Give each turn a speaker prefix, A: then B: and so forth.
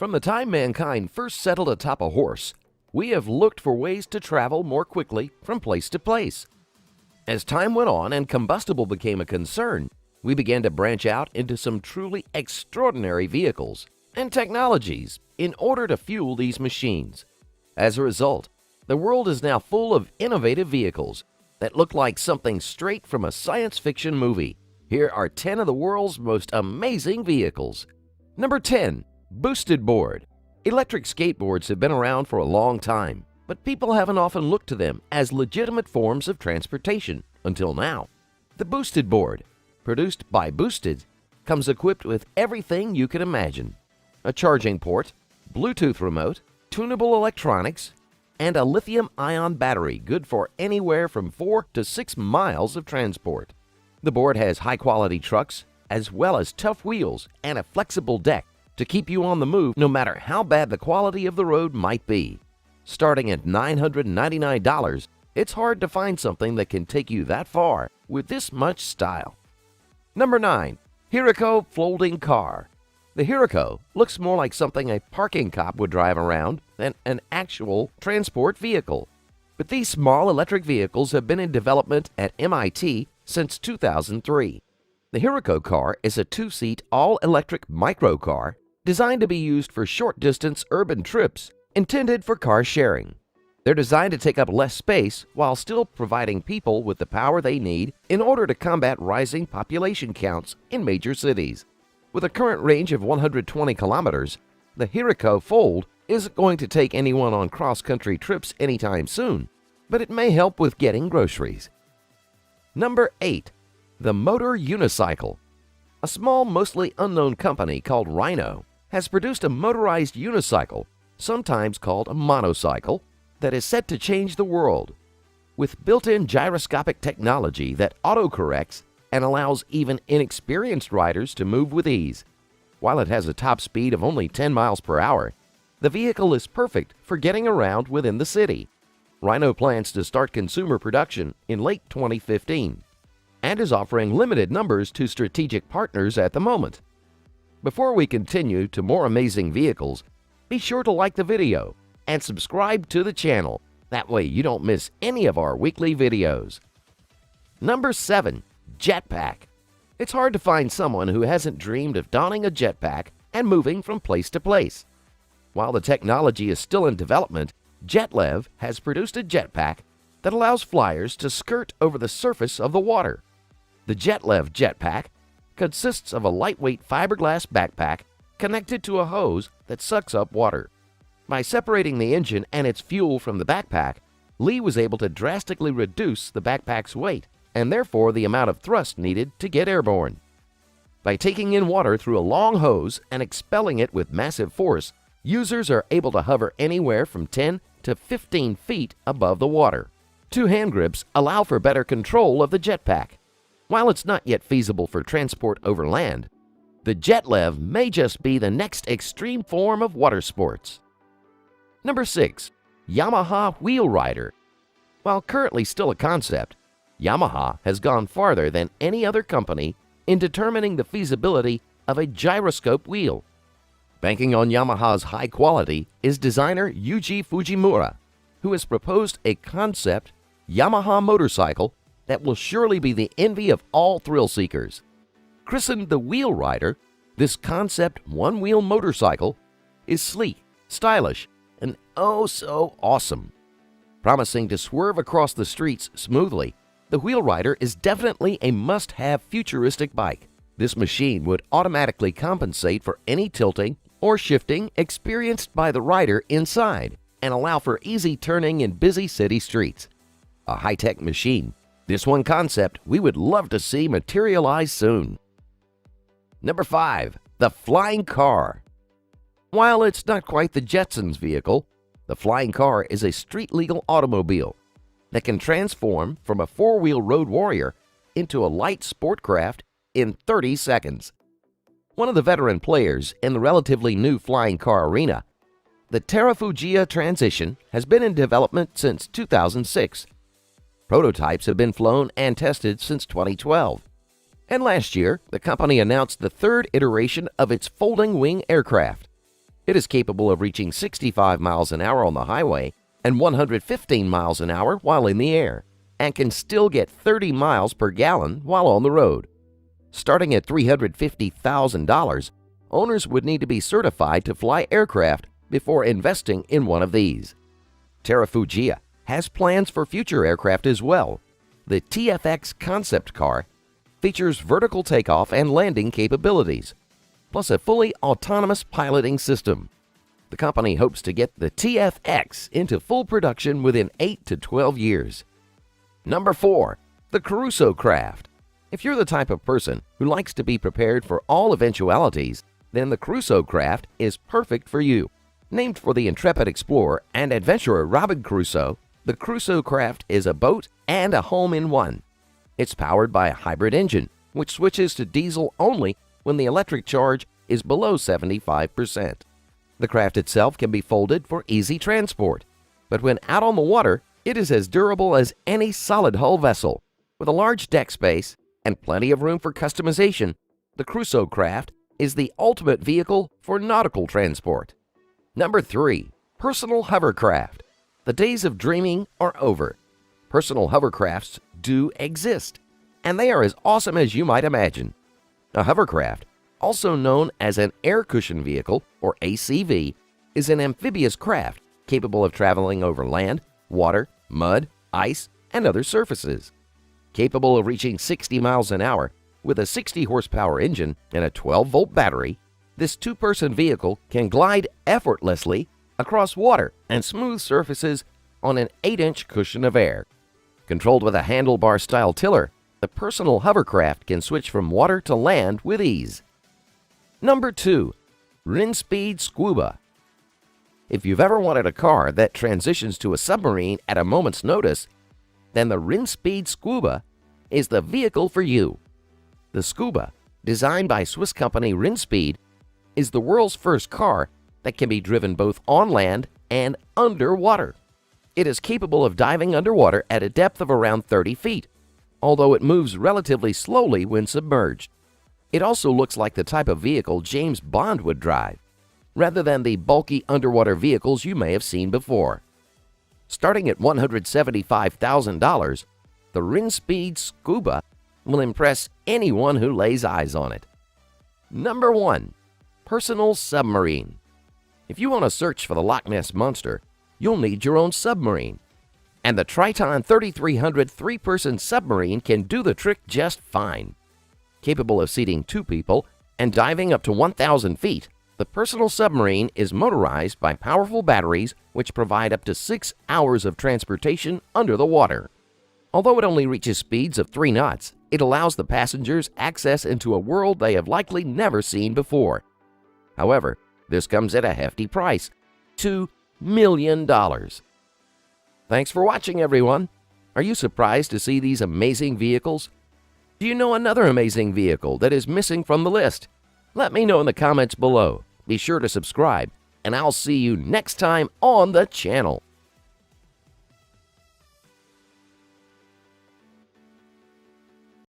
A: From the time mankind first settled atop a horse, we have looked for ways to travel more quickly from place to place. As time went on and combustible became a concern, we began to branch out into some truly extraordinary vehicles and technologies in order to fuel these machines. As a result, the world is now full of innovative vehicles that look like something straight from a science fiction movie. Here are 10 of the world's most amazing vehicles. Number 10. Boosted board. Electric skateboards have been around for a long time, but people haven't often looked to them as legitimate forms of transportation until now. The boosted board, produced by Boosted, comes equipped with everything you can imagine: a charging port, Bluetooth remote, tunable electronics, and a lithium-ion battery good for anywhere from 4 to 6 miles of transport. The board has high-quality trucks as well as tough wheels and a flexible deck to keep you on the move no matter how bad the quality of the road might be. Starting at $999, it's hard to find something that can take you that far with this much style. Number 9. HOVERCRAFT folding car. The HOVERCRAFT looks more like something a parking cop would drive around than an actual transport vehicle. But these small electric vehicles have been in development at MIT since 2003. The HOVERCRAFT car is a 2-seat all-electric microcar designed to be used for short-distance urban trips intended for car sharing. They're designed to take up less space while still providing people with the power they need in order to combat rising population counts in major cities. With a current range of 120 kilometers, the HOVERCRAFT Fold isn't going to take anyone on cross-country trips anytime soon, but it may help with getting groceries. Number 8. The Motor UNICYCLE. A small, mostly unknown company called Rhino has produced a motorized unicycle, sometimes called a monocycle, that is set to change the world. With built-in gyroscopic technology that autocorrects and allows even inexperienced riders to move with ease. While it has a top speed of only 10 miles per hour, the vehicle is perfect for getting around within the city. Rhino plans to start consumer production in late 2015 and is offering limited numbers to strategic partners at the moment. Before we continue to more amazing vehicles, be sure to like the video and subscribe to the channel. That way you don't miss any of our weekly videos. Number 7. Jetpack. It's hard to find someone who hasn't dreamed of donning a jetpack and moving from place to place. While the technology is still in development, JetLev has produced a jetpack that allows flyers to skirt over the surface of the water. The JetLev jetpack consists of a lightweight fiberglass backpack connected to a hose that sucks up water. By separating the engine and its fuel from the backpack, Lee was able to drastically reduce the backpack's weight and therefore the amount of thrust needed to get airborne. By taking in water through a long hose and expelling it with massive force, users are able to hover anywhere from 10 to 15 feet above the water. 2 hand grips allow for better control of the jetpack. While it's not yet feasible for transport over land, the JetLev may just be the next extreme form of water sports. Number 6. YAMAHA Wheel Rider. While currently still a concept, YAMAHA has gone farther than any other company in determining the feasibility of a gyroscope wheel. Banking on Yamaha's high quality is designer Yuji Fujimura, who has proposed a concept Yamaha motorcycle that will surely be the envy of all thrill seekers. Christened the Wheel Rider, this concept one-wheel motorcycle is sleek, stylish, and oh so awesome. Promising to swerve across the streets smoothly, the Wheel Rider is definitely a must-have futuristic bike. This machine would automatically compensate for any tilting or shifting experienced by the rider inside and allow for easy turning in busy city streets. A high-tech machine. This one concept we would love to see materialize soon. Number 5. The Flying Car. While it's not quite the Jetsons vehicle, the Flying Car is a street-legal automobile that can transform from a 4-wheel road warrior into a light sport craft in 30 seconds. One of the veteran players in the relatively new flying car arena, the Terrafugia Transition has been in development since 2006. Prototypes have been flown and tested since 2012. And last year, the company announced the 3rd iteration of its folding wing aircraft. It is capable of reaching 65 miles an hour on the highway and 115 miles an hour while in the air, and can still get 30 miles per gallon while on the road. Starting at $350,000, owners would need to be certified to fly aircraft before investing in one of these. Terrafugia has plans for future aircraft as well. The TFX concept car features vertical takeoff and landing capabilities, plus a fully autonomous piloting system. The company hopes to get the TFX into full production within 8 to 12 years. Number 4. The CRUSOE craft. If you're the type of person who likes to be prepared for all eventualities, then the CRUSOE craft is perfect for you. Named for the intrepid explorer and adventurer Robinson Crusoe, the CRUSOE craft is a boat and a home in one. It's powered by a hybrid engine, which switches to diesel only when the electric charge is below 75%. The craft itself can be folded for easy transport, but when out on the water, it is as durable as any solid hull vessel. With a large deck space and plenty of room for customization, the CRUSOE craft is the ultimate vehicle for nautical transport. Number 3. Personal hovercraft. The days of dreaming are over. Personal hovercrafts do exist, and they are as awesome as you might imagine. A hovercraft, also known as an air cushion vehicle or ACV, is an amphibious craft capable of traveling over land, water, mud, ice, and other surfaces. Capable of reaching 60 miles an hour with a 60 horsepower engine and a 12-volt battery, this two-person vehicle can glide effortlessly across water and smooth surfaces on an 8-inch cushion of air. Controlled with a handlebar-style tiller, the personal hovercraft can switch from water to land with ease. Number 2. RINSPEED SQUBA. If you've ever wanted a car that transitions to a submarine at a moment's notice, then the RINSPEED SQUBA is the vehicle for you. The SQUBA, designed by Swiss company RINSPEED, is the world's first car that can be driven both on land and underwater. It is capable of diving underwater at a depth of around 30 feet, although it moves relatively slowly when submerged. It also looks like the type of vehicle James Bond would drive, rather than the bulky underwater vehicles you may have seen before. Starting at $175,000, the RINSPEED SQUBA will impress anyone who lays eyes on it. Number 1. Personal submarine. If you want to search for the Loch Ness Monster, you'll need your own submarine. And the Triton 3300 three-person submarine can do the trick just fine. Capable of seating 2 people and diving up to 1,000 feet, the personal submarine is motorized by powerful batteries which provide up to 6 hours of transportation under the water. Although it only reaches speeds of 3 knots, it allows the passengers access into a world they have likely never seen before. However, this comes at a hefty price, $2 million. Thanks for watching, everyone. Are you surprised to see these amazing vehicles? Do you know another amazing vehicle that is missing from the list? Let me know in the comments below. Be sure to subscribe, and I'll see you next time on the channel.